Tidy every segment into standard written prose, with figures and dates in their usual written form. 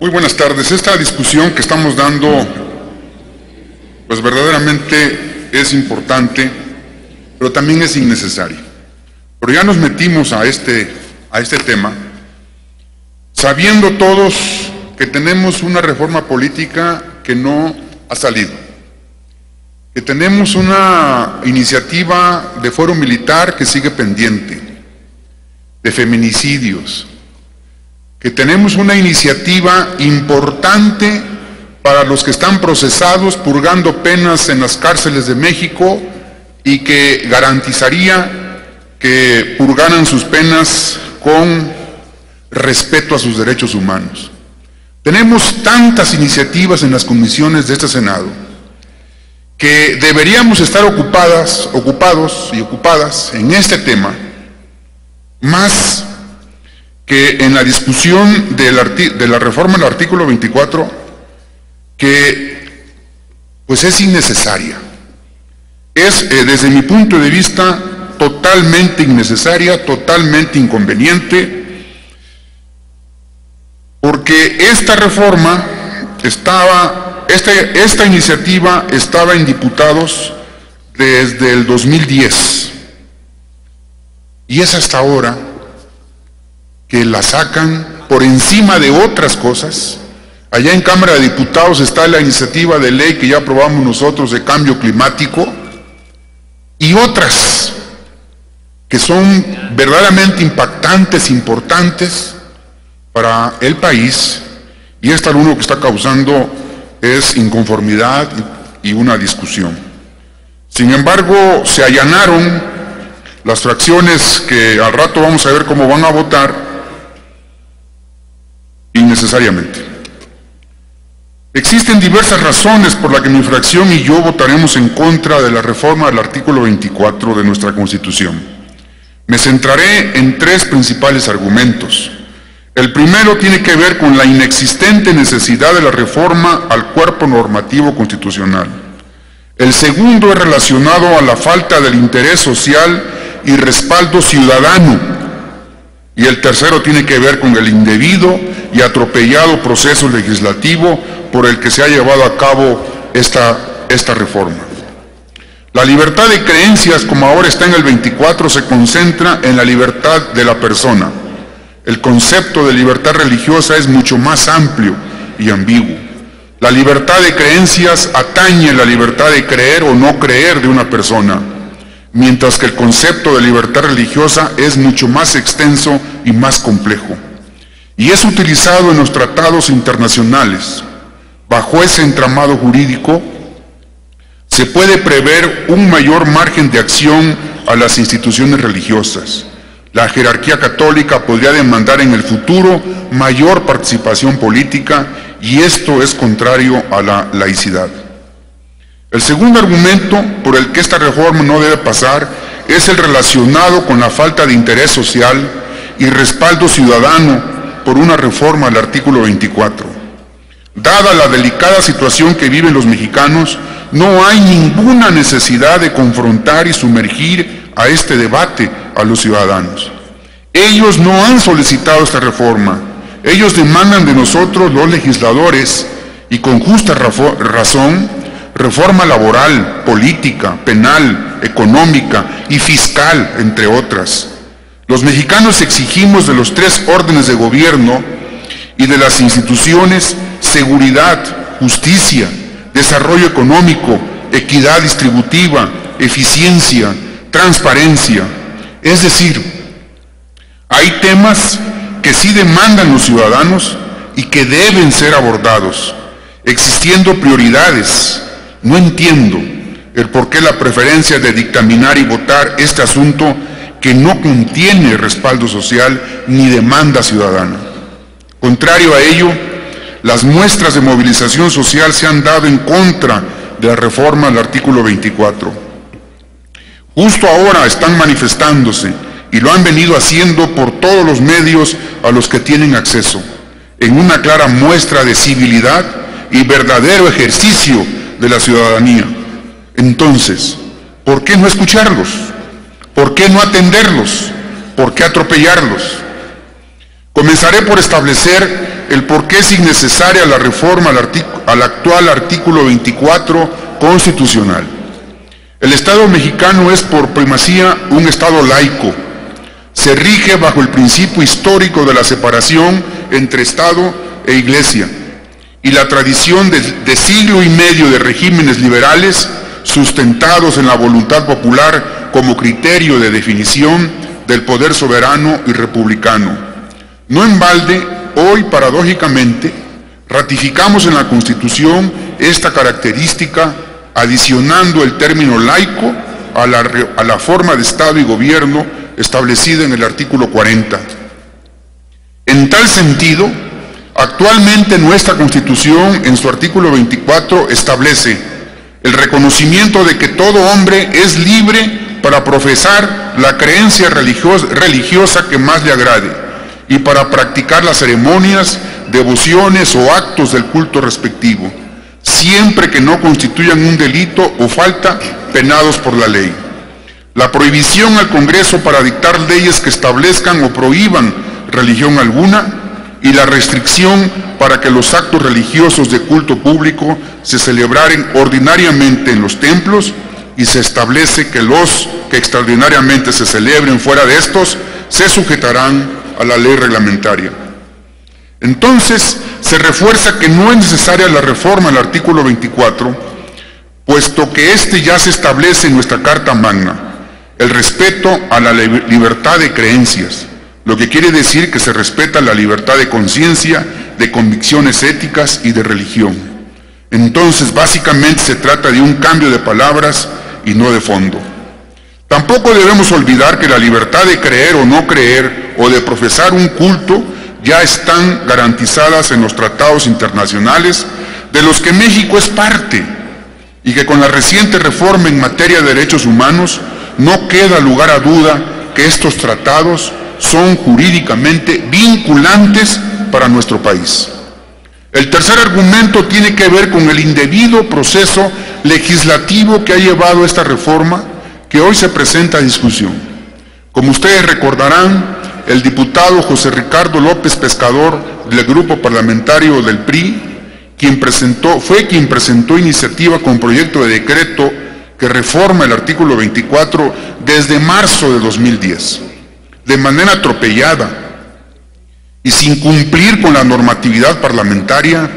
Muy buenas tardes. Esta discusión que estamos dando, pues verdaderamente es importante, pero también es innecesaria. Pero ya nos metimos a este tema, sabiendo todos que tenemos una reforma política que no ha salido, que tenemos una iniciativa de fuero militar que sigue pendiente, de feminicidios, que tenemos una iniciativa importante para los que están procesados, purgando penas en las cárceles de México y que garantizaría que purgaran sus penas con respeto a sus derechos humanos. Tenemos tantas iniciativas en las comisiones de este Senado que deberíamos estar ocupados y ocupadas en este tema, más que en la discusión de la reforma del artículo 24, que pues es innecesaria. Es, desde mi punto de vista, totalmente innecesaria, totalmente inconveniente, porque esta reforma esta iniciativa estaba en diputados desde el 2010, y es hasta ahora que la sacan por encima de otras cosas. Allá en Cámara de Diputados está la iniciativa de ley que ya aprobamos nosotros de cambio climático y otras que son verdaderamente impactantes, importantes para el país, y esta lo único que está causando es inconformidad y una discusión. Sin embargo, se allanaron las fracciones que al rato vamos a ver cómo van a votar innecesariamente. Existen diversas razones por las que mi fracción y yo votaremos en contra de la reforma del artículo 24 de nuestra Constitución. Me centraré en tres principales argumentos. El primero tiene que ver con la inexistente necesidad de la reforma al cuerpo normativo constitucional. El segundo es relacionado a la falta del interés social y respaldo ciudadano. Y el tercero tiene que ver con el indebido y atropellado proceso legislativo por el que se ha llevado a cabo esta reforma. La libertad de creencias, como ahora está en el 24, se concentra en la libertad de la persona. El concepto de libertad religiosa es mucho más amplio y ambiguo. La libertad de creencias atañe la libertad de creer o no creer de una persona, mientras que el concepto de libertad religiosa es mucho más extenso y más complejo, y es utilizado en los tratados internacionales. Bajo ese entramado jurídico se puede prever un mayor margen de acción a las instituciones religiosas. La jerarquía católica podría demandar en el futuro mayor participación política, y esto es contrario a la laicidad. El segundo argumento por el que esta reforma no debe pasar es el relacionado con la falta de interés social y respaldo ciudadano por una reforma al artículo 24. Dada la delicada situación que viven los mexicanos, no hay ninguna necesidad de confrontar y sumergir a este debate a los ciudadanos. Ellos no han solicitado esta reforma. Ellos demandan de nosotros, los legisladores, y con justa razón, reforma laboral, política, penal, económica y fiscal, entre otras. Los mexicanos exigimos de los tres órdenes de gobierno y de las instituciones seguridad, justicia, desarrollo económico, equidad distributiva, eficiencia, transparencia. Es decir, hay temas que sí demandan los ciudadanos y que deben ser abordados, existiendo prioridades. No entiendo el por qué la preferencia de dictaminar y votar este asunto que no contiene respaldo social ni demanda ciudadana. Contrario a ello, las muestras de movilización social se han dado en contra de la reforma del artículo 24. Justo ahora están manifestándose, y lo han venido haciendo por todos los medios a los que tienen acceso, en una clara muestra de civilidad y verdadero ejercicio de la ciudadanía. Entonces, ¿por qué no escucharlos? ¿Por qué no atenderlos? ¿Por qué atropellarlos? Comenzaré por establecer el por qué es innecesaria la reforma al actual artículo 24 constitucional. El Estado mexicano es por primacía un Estado laico. Se rige bajo el principio histórico de la separación entre Estado e Iglesia y la tradición de siglo y medio de regímenes liberales sustentados en la voluntad popular como criterio de definición del poder soberano y republicano. No en balde, hoy paradójicamente ratificamos en la Constitución esta característica adicionando el término laico a la forma de Estado y gobierno establecida en el artículo 40. En tal sentido, actualmente nuestra Constitución, en su artículo 24, establece el reconocimiento de que todo hombre es libre para profesar la creencia religiosa que más le agrade y para practicar las ceremonias, devociones o actos del culto respectivo, siempre que no constituyan un delito o falta penados por la ley. La prohibición al Congreso para dictar leyes que establezcan o prohíban religión alguna y la restricción para que los actos religiosos de culto público se celebraren ordinariamente en los templos y se establece que los que extraordinariamente se celebren fuera de estos se sujetarán a la ley reglamentaria. Entonces, se refuerza que no es necesaria la reforma al artículo 24, puesto que este ya se establece en nuestra Carta Magna, el respeto a la libertad de creencias, lo que quiere decir que se respeta la libertad de conciencia, de convicciones éticas y de religión. Entonces, básicamente se trata de un cambio de palabras y no de fondo. Tampoco debemos olvidar que la libertad de creer o no creer o de profesar un culto ya están garantizadas en los tratados internacionales de los que México es parte y que con la reciente reforma en materia de derechos humanos no queda lugar a duda que estos tratados son jurídicamente vinculantes para nuestro país. El tercer argumento tiene que ver con el indebido proceso legislativo que ha llevado esta reforma que hoy se presenta a discusión. Como ustedes recordarán, el diputado José Ricardo López Pescador del grupo parlamentario del PRI, fue quien presentó iniciativa con proyecto de decreto que reforma el artículo 24 desde marzo de 2010. De manera atropellada y sin cumplir con la normatividad parlamentaria,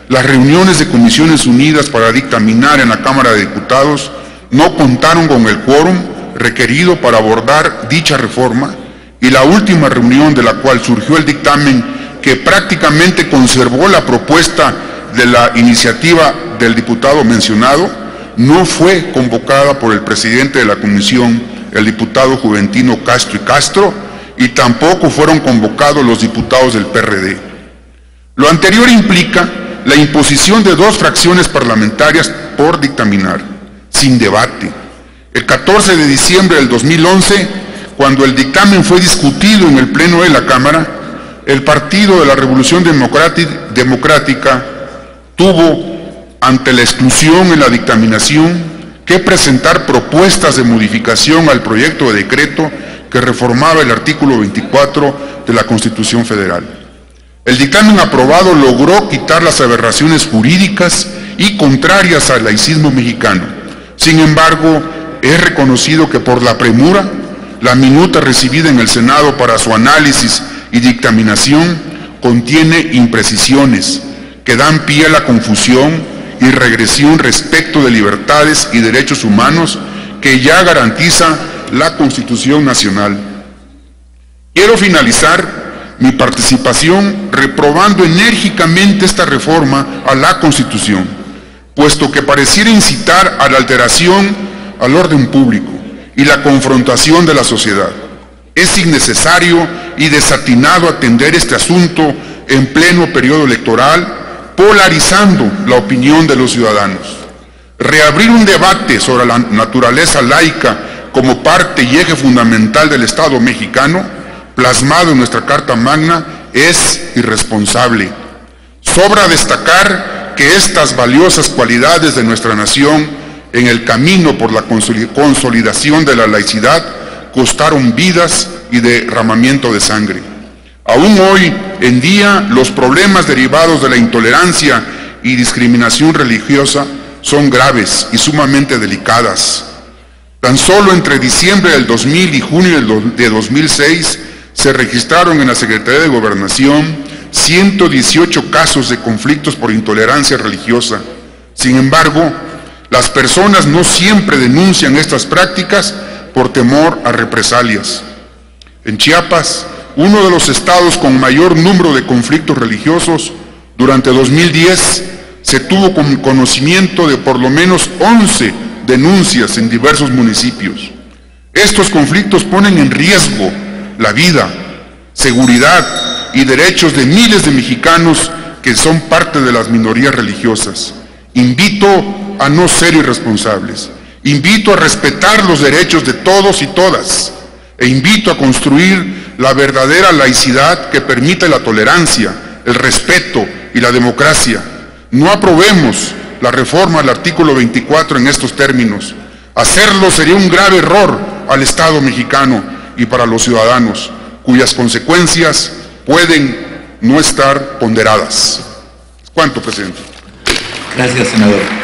las reuniones de Comisiones Unidas para dictaminar en la Cámara de Diputados no contaron con el quórum requerido para abordar dicha reforma y la última reunión de la cual surgió el dictamen que prácticamente conservó la propuesta de la iniciativa del diputado mencionado, no fue convocada por el presidente de la comisión, el diputado Juventino Castro y Castro, y tampoco fueron convocados los diputados del PRD. Lo anterior implica la imposición de 2 fracciones parlamentarias por dictaminar, sin debate. El 14 de diciembre del 2011, cuando el dictamen fue discutido en el Pleno de la Cámara, el Partido de la Revolución Democrática tuvo, ante la exclusión en la dictaminación, que presentar propuestas de modificación al proyecto de decreto que reformaba el artículo 24 de la Constitución Federal. El dictamen aprobado logró quitar las aberraciones jurídicas y contrarias al laicismo mexicano. Sin embargo, es reconocido que por la premura, la minuta recibida en el Senado para su análisis y dictaminación contiene imprecisiones que dan pie a la confusión y regresión respecto de libertades y derechos humanos que ya garantiza la Constitución Nacional. Quiero finalizar mi participación reprobando enérgicamente esta reforma a la Constitución, puesto que pareciera incitar a la alteración al orden público y la confrontación de la sociedad. Es innecesario y desatinado atender este asunto en pleno periodo electoral, polarizando la opinión de los ciudadanos. Reabrir un debate sobre la naturaleza laica como parte y eje fundamental del Estado mexicano, plasmado en nuestra Carta Magna, es irresponsable. Sobra destacar que estas valiosas cualidades de nuestra nación en el camino por la consolidación de la laicidad costaron vidas y derramamiento de sangre. Aún hoy en día, los problemas derivados de la intolerancia y discriminación religiosa son graves y sumamente delicadas. Tan solo entre diciembre del 2000 y junio de 2006 se registraron en la Secretaría de Gobernación 118 casos de conflictos por intolerancia religiosa. Sin embargo, las personas no siempre denuncian estas prácticas por temor a represalias. En Chiapas, uno de los estados con mayor número de conflictos religiosos, durante 2010 se tuvo conocimiento de por lo menos 11 denuncias en diversos municipios. Estos conflictos ponen en riesgo la vida, seguridad y derechos de miles de mexicanos que son parte de las minorías religiosas. Invito a no ser irresponsables, invito a respetar los derechos de todos y todas, e invito a construir la verdadera laicidad que permita la tolerancia, el respeto y la democracia. No aprobemos la reforma al artículo 24 en estos términos. Hacerlo sería un grave error al Estado mexicano y para los ciudadanos, cuyas consecuencias pueden no estar ponderadas. ¿Cuánto, presidente? Gracias, senador.